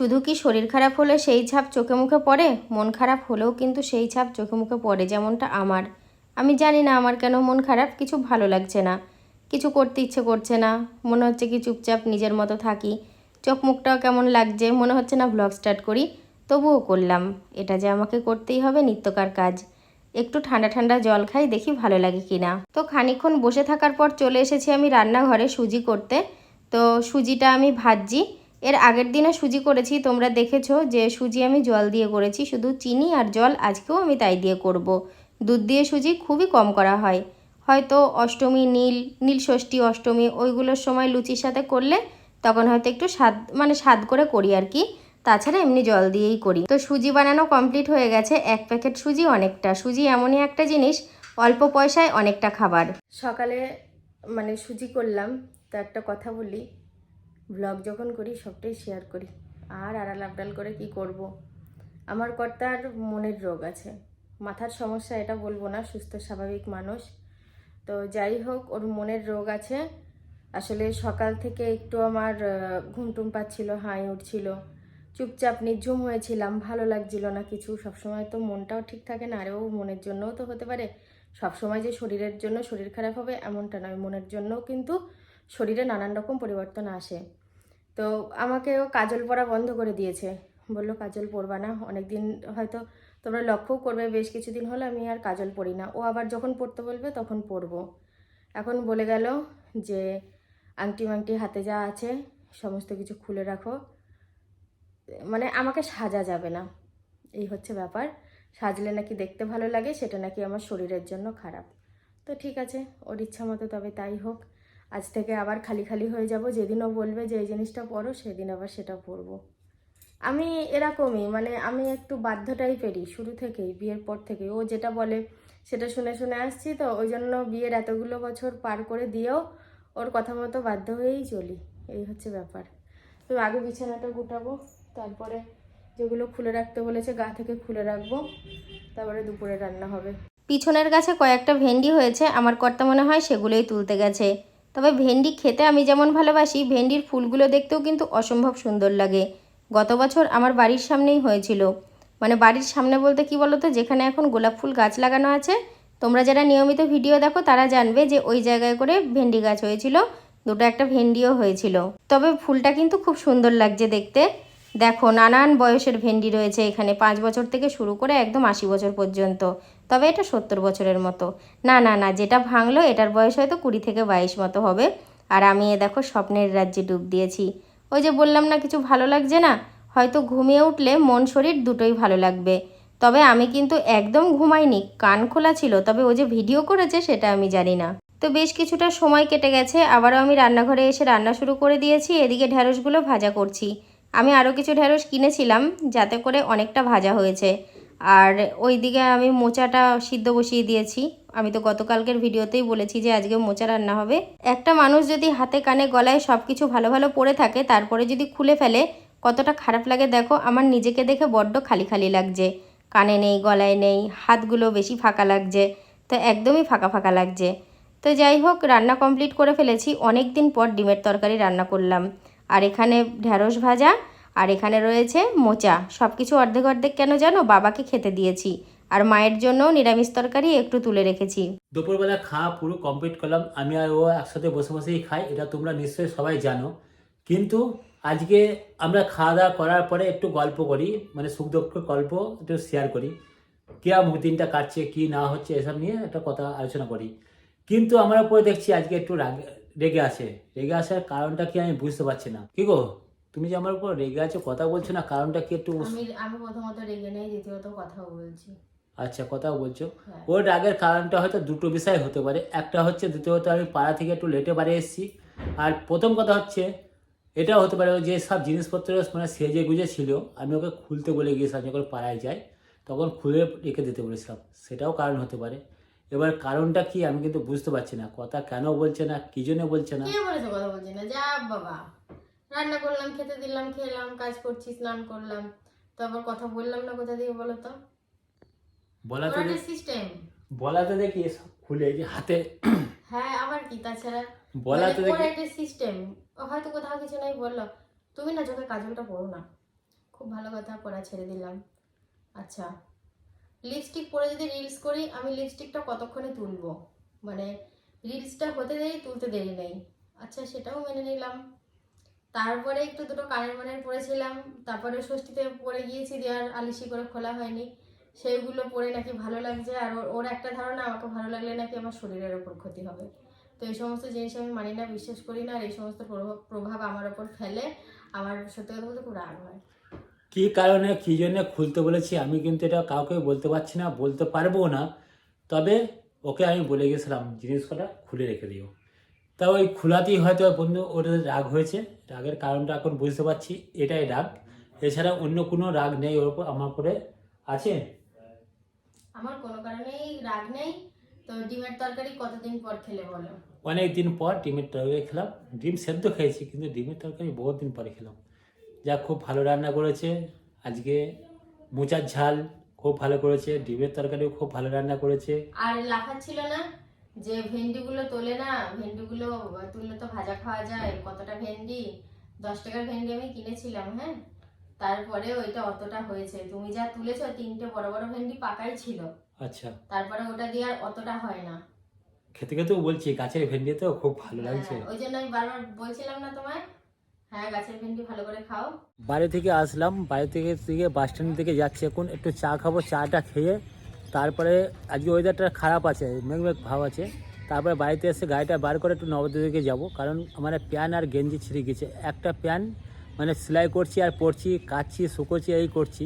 শুধু কি শরীর খারাপ হলে সেই ছাপ চোখে মুখে পড়ে, মন খারাপ হলেও কিন্তু সেই ছাপ চোখে মুখে পড়ে, যেমনটা আমার। আমি জানি না আমার কেন মন খারাপ, কিছু ভালো লাগছে না, কিছু করতে ইচ্ছে করছে না, মনে হচ্ছে কি চুপচাপ নিজের মতো থাকি। চোখ মুখটাও কেমন লাগছে, মনে হচ্ছে না ব্লগ স্টার্ট করি, তবুও করলাম। এটা যে আমাকে করতেই হবে, নিত্যকার কাজ। একটু ঠান্ডা ঠান্ডা জল খাই, দেখি ভালো লাগে কি না। তো খানিকক্ষণ বসে থাকার পর চলে এসেছি আমি রান্নাঘরে সুজি করতে। তো সুজিটা আমি ভাজছি। এর আগের দিনে সুজি করেছি, তোমরা দেখেছো যে সুজি আমি জল দিয়ে করেছি, শুধু চিনি আর জল। আজকেও আমি তাই দিয়ে করব। দুধ দিয়ে সুজি খুবই কম করা হয়, হয়তো অষ্টমী, নীল ষষ্ঠী, অষ্টমী ওইগুলোর সময় লুচির সাথে করলে তখন হয়তো একটু স্বাদ করে করি আর কি। তাছাড়া এমনি জল দিয়েই করি। তো সুজি বানানো কমপ্লিট হয়ে গেছে। এক প্যাকেট সুজি অনেকটা। সুজি এমনই একটা জিনিস, অল্প পয়সায় অনেকটা খাবার। সকালে সুজি করলাম। তো একটা কথা বলি, ব্লগ যখন করি সবটাই শেয়ার করি, আর আড়াল আবডাল করে কি করব। আমার কর্তার মনের রোগ আছে, মাথার সমস্যা এটা বলবো না, সুস্থ স্বাভাবিক মানুষ। তো যাই হোক, ওর মনের রোগ আছে। আসলে সকাল থেকে একটু আমার ঘুমটুম পাচ্ছিল, হাই উঠছিল, চুপচাপ নিঝুম হয়েছিলাম, ভালো লাগছিল না কিছু। সবসময় তো মনটাও ঠিক থাকে না, আরেও মনের জন্যও তো হতে পারে। সবসময় যে শরীরের জন্য শরীর খারাপ হবে এমনটা নয়, মনের জন্যও কিন্তু শরীরে নানান রকম পরিবর্তন আসে। তো আমাকেও কাজল পরা বন্ধ করে দিয়েছে, বললো কাজল পরবা না। অনেকদিন হয়তো তোমরা লক্ষ্যও করবে, বেশ কিছুদিন হলো আমি আর কাজল পরি না। ও আবার যখন পরতে বলবে তখন পরবো। এখন বলে গেল যে আংটি মাংটি হাতে যা আছে সমস্ত কিছু খুলে রাখো, আমাকে সাজা যাবে না, এই হচ্ছে ব্যাপার। সাজলে নাকি দেখতে ভালো লাগে, সেটা নাকি আমার শরীরের জন্য খারাপ। তো ঠিক আছে, ওর ইচ্ছা মতো তবে তাই হোক। আজ থেকে আবার খালি খালি হয়ে যাব, যেদিনও বলবে যে এই জিনিসটা পরো সেদিন আবার সেটা পরবো। আমি এরকমই, আমি একটু বাধ্য টাইপেরই শুরু থেকেই, বিয়ের পর থেকে ও যেটা বলে সেটা শুনে শুনে আসছি। তো ওই জন্য বিয়ের এতগুলো বছর পার করে দিয়েও ওর কথা মতো বাধ্য হয়েই চলি, এই হচ্ছে ব্যাপার। তো আগে বিছানাটা গুটাবো, তারপরে যেগুলো খুলে রাখতে বলেছে গা থেকে খুলে রাখবো, তারপরে দুপুরে রান্না হবে। পিছনের গাছে কয়েকটা ভেন্ডি হয়েছে, আমার কর্তা মনে হয় সেগুলোই তুলতে গেছে। তবে ভেন্ডি খেতে আমি যেমন ভালোবাসি, ভেন্ডির ফুলগুলো দেখতেও কিন্তু অসম্ভব সুন্দর লাগে। গত বছর আমার বাড়ির সামনেই হয়েছিল, বাড়ির সামনে বলতে কি বলো তো, যেখানে এখন গোলাপ ফুল গাছ লাগানো আছে, তোমরা যারা নিয়মিত ভিডিও দেখো তারা জানবে যে ওই জায়গায় করে ভেন্ডি গাছ হয়েছিল, দুটো একটা ভেন্ডিও হয়েছিল। তবে ফুলটা কিন্তু খুব সুন্দর লাগছে দেখতে। দেখো নানান বয়সের ভেন্ডি রয়েছে এখানে, 5 বছর থেকে শুরু করে একদম 80 বছর পর্যন্ত। তবে এটা 70 বছরের মতো। না না না, যেটা ভাঙলো এটার বয়স হয়তো 20 থেকে 22 মতো হবে। আর আমি দেখো স্বপ্নের রাজ্যে ডুব দিয়েছি। ওই যে বললাম না কিছু ভালো লাগছে না, হয়তো ঘুমিয়ে উঠলে মন শরীর দুটোই ভালো লাগবে। তবে আমি কিন্তু একদম ঘুমাইনি, কান খোলা ছিল, তবে ও যে ভিডিও করেছে সেটা আমি জানি না। তো বেশ কিছুটা সময় কেটে গেছে, আবারও আমি রান্নাঘরে এসে রান্না শুরু করে দিয়েছি। এদিকে ঢ্যাঁড়সগুলো ভাজা করছি। আমি আরও কিছু ঢ্যাঁড়স কিনেছিলাম, যাতে করে অনেকটা ভাজা হয়েছে। আর ওইদিকে আমি মোচাটা সিদ্ধ বসিয়ে দিয়েছি। আমি তো গতকালকের ভিডিওতেই বলেছি যে আজকে মোচা রান্না হবে। একটা মানুষ যদি হাতে কানে গলায় সব কিছু ভালো ভালো পরে থাকে, তারপরে যদি খুলে ফেলে, কতটা খারাপ লাগে দেখো। আমার নিজেকে দেখে বড্ড খালি খালি লাগছে, কানে নেই, গলায় নেই, হাতগুলো বেশি ফাঁকা লাগছে, তো একদমই ফাঁকা ফাঁকা লাগছে। তো যাই হোক, রান্না কমপ্লিট করে ফেলেছি। অনেক দিন পর ডিমের তরকারি রান্না করলাম। আর এখানে ঢ্যাঁড়স ভাজা, আর এখানে রয়েছে মোচা। সব কিছু অর্ধেক অর্ধেক কেন জানো, বাবাকে খেতে দিয়েছি, আর মায়ের জন্য নিরামিষ তরকারি একটু তুলে রেখেছি। দুপুরবেলা খাওয়া পুরো কমপ্লিট করলাম, আমি আর ও একসাথে বসে বসেই খাই, এটা তোমরা নিশ্চয়ই সবাই জানো। কিন্তু আজকে আমরা খাওয়া দাওয়া করার পরে একটু গল্প করি, সুখ দুঃখের গল্প একটু শেয়ার করি, কিরম দিনটা কাটছে কি না হচ্ছে এসব নিয়ে একটা কথা আলোচনা করি। কিন্তু আমার উপরে দেখছি আজকে একটু রেগে আছে। রেগে আসার কারণটা কি আমি বুঝতে পারছি না। কি গো, তুমি যে আমার উপর রেগে আছো, কথা বলছো না, কারণটা কি একটু? আমি প্রথমত রেগে নেই, দ্বিতীয়ত কথাও বলছি। আচ্ছা, কথাও বলছো। ওর রাগের কারণটা হয়তো দুটো বিষয় হতে পারে। একটা হচ্ছে, দ্বিতীয়ত আমি পাড়া থেকে একটু লেটে বাড়ি এসেছি। আর প্রথম কথা হচ্ছে, এটাও হতে পারে যে সব জিনিসপত্র সেজে গুজে ছিল, আমি ওকে খুলতে বলে গিয়েছিলাম, যখন পাড়ায় যাই তখন খুলে রেখে দিতে বলেছিলাম, সেটাও কারণ হতে পারে। এবার কারণটা কি আমি কিন্তু বুঝতে পারছি না, কথা কেন বলছে না, কি জন্য বলছে না। কে বলেছে কথা বলছি না? যা বাবা, রান্না করলাম, খেতে দিলাম, খেলাম, কাজ করছি, স্নান করলাম, তো আবার কথা বললাম না কোথা দিয়ে বলো তো? বলাতে সিস্টেম বলাতে দেখি সব খুলে যে হাতে। হ্যাঁ, আবার কি তাছাড়া? বলাতে দেখি একটা সিস্টেম। হয়তো কোথাও কিছু নাই বললো, তুমি না চোখে কাজলটা পড়ো না, খুব ভালো কথা, পড়া ছেড়ে দিলাম। আচ্ছা, লিপস্টিক পরে যদি রিলস করি, আমি লিপস্টিকটা কতক্ষণে তুলবো, মানে রিলসটা হতে দেরি তুলতে দেরি নেই। আচ্ছা, সেটাও মেনে নিলাম। তারপরে একটু দুটো কানের মানের পরেছিলাম, তারপরে ষষ্ঠীতে পরে গিয়েছি, দিয়ে আর আলিশি করে খোলা হয়নি। সেইগুলো পরে নাকি ভালো লাগছে, আর ওর একটা ধারণা আমাকে ভালো লাগলে নাকি আমার শরীরের ওপর ক্ষতি হবে। তো এই সমস্ত জিনিস আমি মানি না, বিশ্বাস করি না, আর এই সমস্ত প্রভাব আমার ওপর ফেলে। আমার সত্যি কথা বলতে খুব রাগ হয়। কী কারণে কী জন্য খুলতে বলেছি আমি কিন্তু এটা কাউকে বলতে পারছি না, বলতে পারবো না। তবে ওকে আমি বলে গেছিলাম জিনিসটা খুলে রেখে দিও। তা ওই খোলাতেই হয়তো বন্ধু ওটা রাগ হয়েছে। রাগের কারণটা এখন বুঝতে পারছি, এটাই রাগ। এছাড়া অন্য কোনো রাগ নেই ওর উপর, আমার উপরে আছে। আমার কোনো কারণেই রাগ নেই। তো ডিমের তরকারি কতদিন পর খেলে বলো? অনেক দিন পর ডিমের তরকারি খেলাম। ডিম সেদ্ধ খেয়েছি, কিন্তু ডিমের তরকারি বহুত দিন পরে খেলাম। যা খুব ভালো রান্না করেছে আজকে। মোচার ঝাল খুব ভালো করেছে, ডিমের তরকারিও খুব ভালো রান্না করেছে। আর লাফাচ্ছিল না যে ভেন্ডিগুলো তোলে না, ভেন্ডিগুলো তুললে তো ভাজা খাওয়া যায়, কতটা ভেন্ডি, 10 টাকার ভেন্ডি আমি কিনেছিলাম, হ্যাঁ, তারপরে ওইটা অতটা হয়েছে। তুমি যা তুলেছো 3টে বড় বড় ভেন্ডি পাকাই ছিল। আচ্ছা, তারপরে ওটা দিয়ে আর অতটা হয় না। খেতে খেতেও বলছি গাছের ভেন্ডি তো খুব ভালো লাগছে। ওই জন্য আমি বারবার বলছিলাম না তোমায়, হ্যাঁ গাছের ভেন্ডি ভালো করে খাও। বাড়ি থেকে আসলাম, বাড়ি থেকে বাস স্ট্যান্ড থেকে যাচ্ছি, এখন একটু চা খাবো। চাটা খেয়ে তারপরে, আজকে ওয়েদারটা খারাপ আছে, মেঘ ভাব আছে। তারপরে বাড়িতে এসে গাড়িটা বার করে একটু নবদ্বীপে যাবো, কারণ আমার প্যান্ট আর গেঞ্জি ছিঁড়ে গেছে। একটা প্যান্ট মানে সেলাই করছি আর পরছি, কাচ্ছি, শুকোচ্ছি, এই করছি।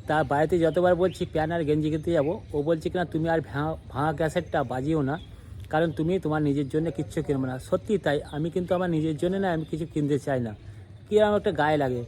তার বাড়িতে যতবার বলছি প্যান্ট আর গেঞ্জি কিনতে যাবো, ও বলছে কিনা তুমি আর ভাঙা ক্যাসেটটা বাজিও না, কারণ তুমি তোমার নিজের জন্য কিচ্ছু কিনবে না। সত্যি তাই, আমি কিন্তু আমার নিজের জন্য না, আমি কিছু কিনতে চাই না, কি আমার একটা গায়ে লাগে।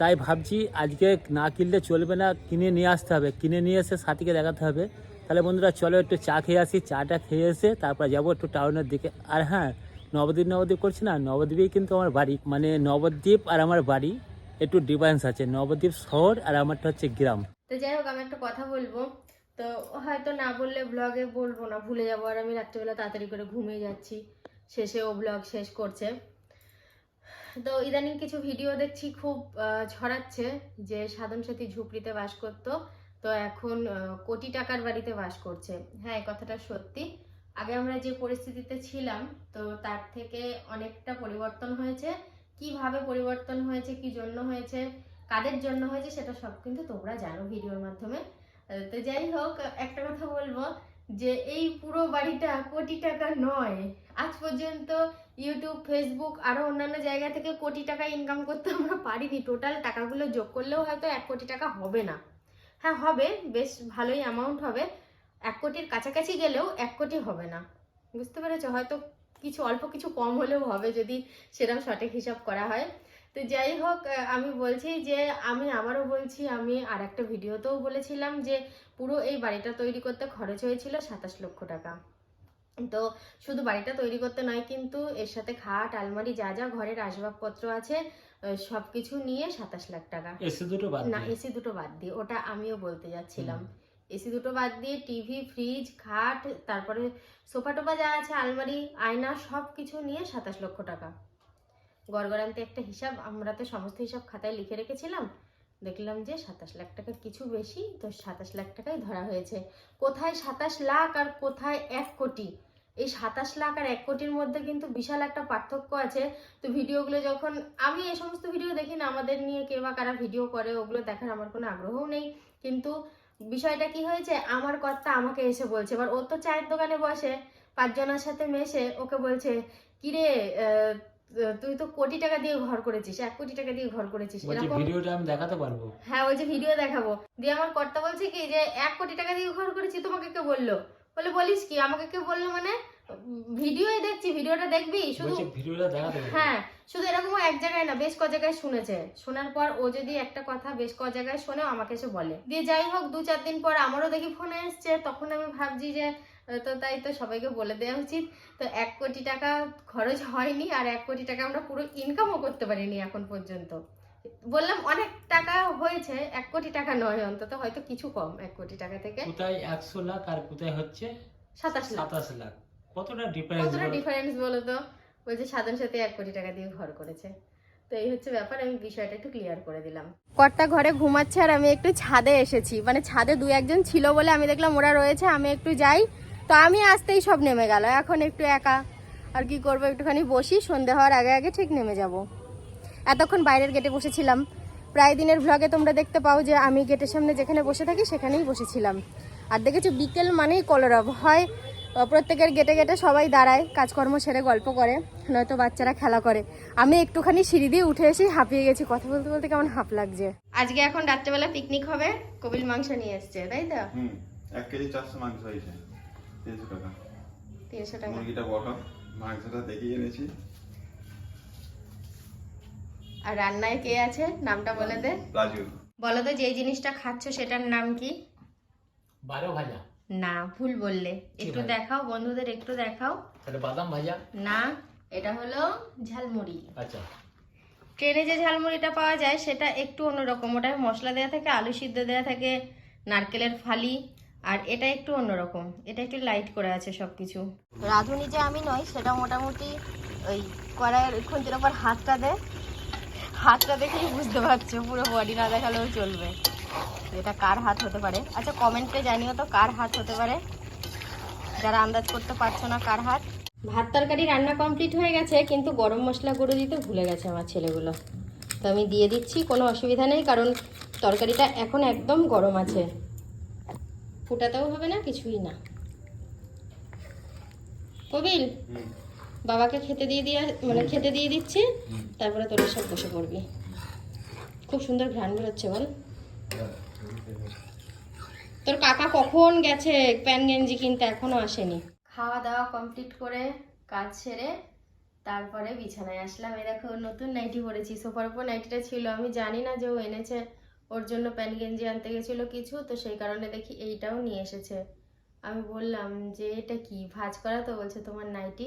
তাই ভাবছি আজকে না কিনলে চলবে না, কিনে নিয়ে আসতে হবে, কিনে নিয়ে এসে সাথীকে দেখাতে হবে। তাহলে বন্ধুরা চলো একটু চা খেয়ে আসি, চাটা খেয়ে এসে তারপর যাবো একটু টাউনের দিকে। আর হ্যাঁ, নবদ্বীপ করছি না, নবদ্বীপেই কিন্তু আমার বাড়ি, মানে নবদ্বীপ আর আমার বাড়ি একটু ডিফারেন্স আছে। নবদ্বীপ শহর আর আমারটা হচ্ছে গ্রাম। তো যাই হোক, আমি একটা কথা বলবো, তো হয়তো না বললে ব্লগে বলবো না, ভুলে যাবো, আর আমি রাত্রিবেলা তাড়াতাড়ি করে ঘুমিয়ে যাচ্ছি, শেষে ও ব্লগ শেষ করছে। তো ইদানিং কিছু ভিডিও দেখছি খুব ছড়াচ্ছে যে সাধন সাথী ঝুপড়িতে বাস করতো, তো এখন কোটি টাকার বাড়িতে বাস করছে। হ্যাঁ, এই কথাটা সত্যি। আগে আমরা যে পরিস্থিতিতে ছিলাম, তো তার থেকে অনেকটা পরিবর্তন হয়েছে। কিভাবে পরিবর্তন হয়েছে, কি জন্য হয়েছে, কাদের জন্য হয়েছে, সেটা সব কিন্তু তোমরা জানো ভিডিওর মাধ্যমে। তো যাই হোক, একটা কথা বলবো যে এই পুরো বাড়িটা কোটি টাকা নয়। আজ পর্যন্ত ইউটিউব, ফেসবুক আরো অন্যান্য জায়গা থেকে কোটি টাকা ইনকাম করতে আমরা পারিনি। টোটাল টাকাগুলো যোগ করলেও হয়তো 1 কোটি টাকা হবে না। হ্যাঁ হবে, বেশ ভালোই অ্যামাউন্ট হবে। 1 কোটির কাছাকাছি গেলেও 1 কোটি হবে না, বুঝতে পেরেছো? হয়তো কিছু অল্প কিছু কম হলেও হবে, যদি সেরকম সঠিক হিসাব করা হয়। তো যাই হোক, আমি বলছি যে আমি আবারও বলছি, আমি আর একটা ভিডিওতেও বলেছিলাম যে পুরো এই বাড়িটা তৈরি করতে খরচ হয়েছিল 27 লক্ষ টাকা। তো শুধু বাড়িটা তৈরি করতে নয়, কিন্তু এর সাথে খাট, আলমারি, যা যা ঘরের আসবাবপত্র আছে সবকিছু নিয়ে 27 লাখ টাকা। এসি দুটো বাদ না, দিয়ে। এসি দুটো বাদ দিয়ে, ওটা আমিও বলতে যাচ্ছিলাম। এসি দুটো বাদ দিয়ে টিভি, ফ্রিজ, খাট, তারপরে সোফা টোফা যা আছে, আলমারি, আয়না, সব কিছু নিয়ে 27 লক্ষ টাকা। গড়গড়ান্তে একটা হিসাব, আমরা তো সমস্ত হিসাব খাতায় লিখে রেখেছিলাম, দেখলাম যে 27 লাখ টাকা কিছু বেশি, তো 27 লাখ টাকাই ধরা হয়েছে। কোথায় 27 লাখ আর কোথায় 1 কোটি? এই 27 লাখ আর 1 কোটির মধ্যে কিন্তু বিশাল একটা পার্থক্য আছে। তো ভিডিওগুলো যখন, আমি এই সমস্ত ভিডিও দেখি না, আমাদের নিয়ে কে বা কারা ভিডিও করে, ওগুলো দেখার আমার কোনো আগ্রহও নেই। কিন্তু বিষয়টা কি হয়েছে, আমার কর্তা আমাকে এসে বলছে, এবার ও তো চায়ের দোকানে বসে, 5 জনের সাথে মেশে, ওকে বলছে কিরে, তুই তো কোটি টাকা দিয়ে ঘর করেছিস, 1 কোটি টাকা দিয়ে ঘর করেছিস, এরকম ভিডিওটা আমি দেখাতে পারবো? হ্যাঁ, ওই যে ভিডিও দেখাবো। দিয়ে আমার কর্তা বলছে কি যে 1 কোটি টাকা দিয়ে ঘর করেছি, তোমাকে কে বললো? বলে বলিস কি, আমাকে কে বললো মানে? ভিডিওই দেখছি, ভিডিওটা দেখবি শুধু। ভিডিওটা দেখাতে পারবো? হ্যাঁ, শুধু এরকম এক জায়গায় না, বেশ ক জায়গায় শুনেছে। শোনার পর ও যদি একটা কথা বেশ ক জায়গায় শোনে, আমাকে এসে বলে। দিয়ে যাই হোক, 2-4 দিন পর আমারও দেখি ফোনে এসছে, তখন আমি ভাবছি যে তো তাই তো সবাইকে বলে দেওয়া উচিত। তো 1 কোটি টাকা খরচ হয়নি, আর 1 কোটি টাকা আমরা পুরো ইনকামও করতে পারিনি এখন পর্যন্ত। বললাম অনেক টাকা হয়েছে, 1 কোটি টাকা নয়, অন্তত হয়তো কিছু কম 1 কোটি টাকা থেকে। কোথায় 100 লাখ আর কোথায় হচ্ছে 27 লাখ। 27 লাখ, কতটা কতটা ডিফারেন্স বলো তো? বলছে সাধন সাথে 1 কোটি টাকা দিয়ে ঘর করেছে। তো তো এই হচ্ছে ব্যাপার, আমি বিষয়টা একটু ক্লিয়ার করে দিলাম। কর্তা ঘরে ঘুমাচ্ছে আর আমি একটু ছাদে এসেছি, মানে ছাদে 2-1 জন ছিল বলে আমি দেখলাম ওরা রয়েছে, আমি একটু যাই, তো আমি আসতেই সব নেমে গেল। এখন একটু একা, আর কি করবো, একটুখানি বসি, সন্ধে হওয়ার আগে আগে ঠিক নেমে যাব। এতক্ষণ বাইরের গেটে বসেছিলাম, প্রায় দিনের ভ্লগে তোমরা দেখতে পাও যে আমি গেটের সামনে যেখানে বসে থাকি সেখানেই বসেছিলাম। আর দেখেছো বিকেল মানেই কলরব হয়, প্রত্যেকের গেটে গেটে সবাই দাঁড়ায়, কাজকর্ম সেরে গল্প করে, নয়তো বাচ্চারা খেলা করে। আমি একটুখানি সিঁড়ি দিয়ে উঠে এসেই হাঁপিয়ে গেছি, কথা বলতে বলতে কেমন হাঁপ লাগছে। আজকে এখন রাত্রেবেলা পিকনিক হবে, কবিল মাংস নিয়ে এসছে, তাই তো? 1 কেজি 400 মাংস হয়েছে, 300 টাকা। 300 টাকা। মুরগিটা বড়, মাংসটা দেখিয়ে এনেছি। আর রান্নায় কে আছে নামটা বলে দে। রাজু। বলো তো যে জিনিসটা খাচ্ছ সেটার নাম কি? 12 ভাজা। না, ভুল বললে, একটু ভাজা? দেখাও বন্ধুদের, একটু দেখাও। তাহলে বাদাম ভাজা। না, এটা হলো ঝালমুড়ি। আচ্ছা। ট্রেনে যে ঝালমুড়িটা পাওয়া যায় সেটা একটু অন্যরকম, ওটায় মশলা দেওয়া থাকে, আলু সিদ্ধ দেওয়া থাকে, নারকেলের ফালি, আর এটা একটু অন্যরকম, এটা একটু লাইট করে আছে সবকিছু। রাঁধুনি যে আমি নই সেটা মোটামুটি ওই কড়াইয়ের খুন্তির ওপর হাতটা দেখেই বুঝতে পারছো, পুরো বডি না দেখালেও চলবে এটা কার হাত হতে পারে। আচ্ছা কমেন্টে জানিও তো কার হাত হতে পারে, যারা আন্দাজ করতে পারছো না কার হাত। ভাত তরকারি রান্না কমপ্লিট হয়ে গেছে, কিন্তু গরম মশলা গুঁড়ো দিতে ভুলে গেছে আমার ছেলেগুলো, তো আমি দিয়ে দিচ্ছি, কোনো অসুবিধা নেই, কারণ তরকারিটা এখন একদম গরম আছে, ফুটাতেও হবে না, কিছুই না। কবিল, বাবাকে খেতে দিয়ে দিচ্ছি, তারপরে তোর সব বসে পড়বি। খুব সুন্দর ঘ্রাণ বেরোচ্ছে বল। তোর কাকা কখন গেছে প্যান্ট গেঞ্জি কিনতে, এখনো আসেনি। খাওয়া দাওয়া কমপ্লিট করে কাজ সেরে তারপরে বিছানায় আসলাম। এই দেখো নতুন নাইটি পরেছি, সোফার উপর নাইটিটা ছিল, আমি জানি না যে ও এনেছে, ওর জন্য প্যান্ট গেঞ্জি আনতে গেছিলো কিছু, তো সেই কারণে দেখি এইটাও নিয়ে এসেছে। আমি বললাম যে এটা কি ভাঁজ করা, তো বলছে তোমার নাইটি।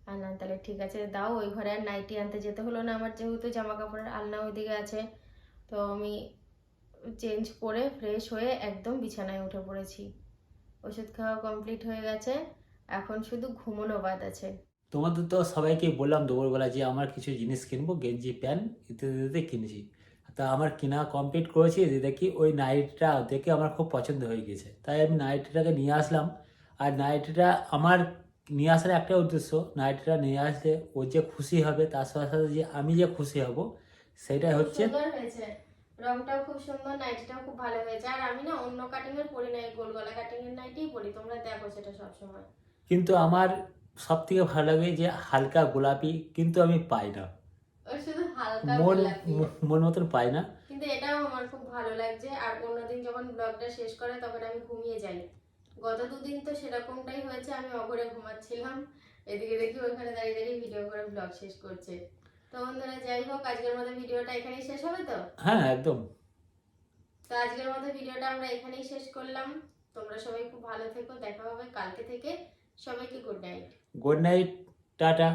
আর না, তাহলে ঠিক আছে দাও। ওই ঘরে আর নাইটি আনতে যেতে হলো না আমার, যেহেতু জামা কাপড়ের আলনা ওইদিকে আছে। তো আমি চেঞ্জ করে ফ্রেশ হয়ে একদম বিছানায় উঠে পড়েছি। ওষুধ খাওয়া কমপ্লিট হয়ে গেছে, এখন শুধু ঘুমোনো বাদ আছে। তোমাদের তো সবাইকে বললাম দুপুরবেলা যে আমার কিছু জিনিস কিনবো, গেঞ্জি প্যান্ট ইত্যাদি কিনেছি। তা আমার কিনা কমপ্লিট করেছি, যে দেখি ওই নাইটিটা দেখে আমার খুব পছন্দ হয়ে গেছে, তাই আমি নাইটিটাকে নিয়ে আসলাম। আর নাইটিটা আমার নিয়ে আসার একটা উদ্দেশ্য, নাইটিটা নিয়ে আসলে ও যে খুশি হবে, তার সাথে সাথে যে আমি যে খুশি হব, সেটাই হচ্ছে। সুন্দর হয়েছে, রংটাও খুব সুন্দর, নাইটিটাও খুব ভালো হয়েছে। আর আমি না অন্য কাটিং এর পরি না, গোল গলা কাটিং এর নাইটিই পরি, তোমরা দেখো সেটা সবসময়। কিন্তু আমার সব থেকে ভালো লাগে যে হালকা গোলাপি, কিন্তু আমি পাই না, ওই শুধু হালকা মন গোলাপি, মন মতন পাই না। কিন্তু এটাও আমার খুব ভালো লাগছে। আর অন্যদিন যখন ব্লগটা শেষ করে তখন আমি ঘুমিয়ে যাই, গত 2 দিন তো সেরকমটাই হয়েছে, আমি অঘরে ঘুমাচ্ছিলাম, এদিকে দেখি ওখানে দাঁড়িয়ে দাঁড়িয়ে ভিডিও করে ব্লগ শেষ করছে। তো বন্ধুরা যাই হোক, আজকের মতো ভিডিওটা এখানেই শেষ হবে। হ্যাঁ একদম। তো আজকের মতো ভিডিওটা আমরা এখানেই শেষ করলাম। তোমরা সবাই খুব ভালো থেকো, দেখা হবে কালকে থেকে। সবাইকে good night. Good night, tata.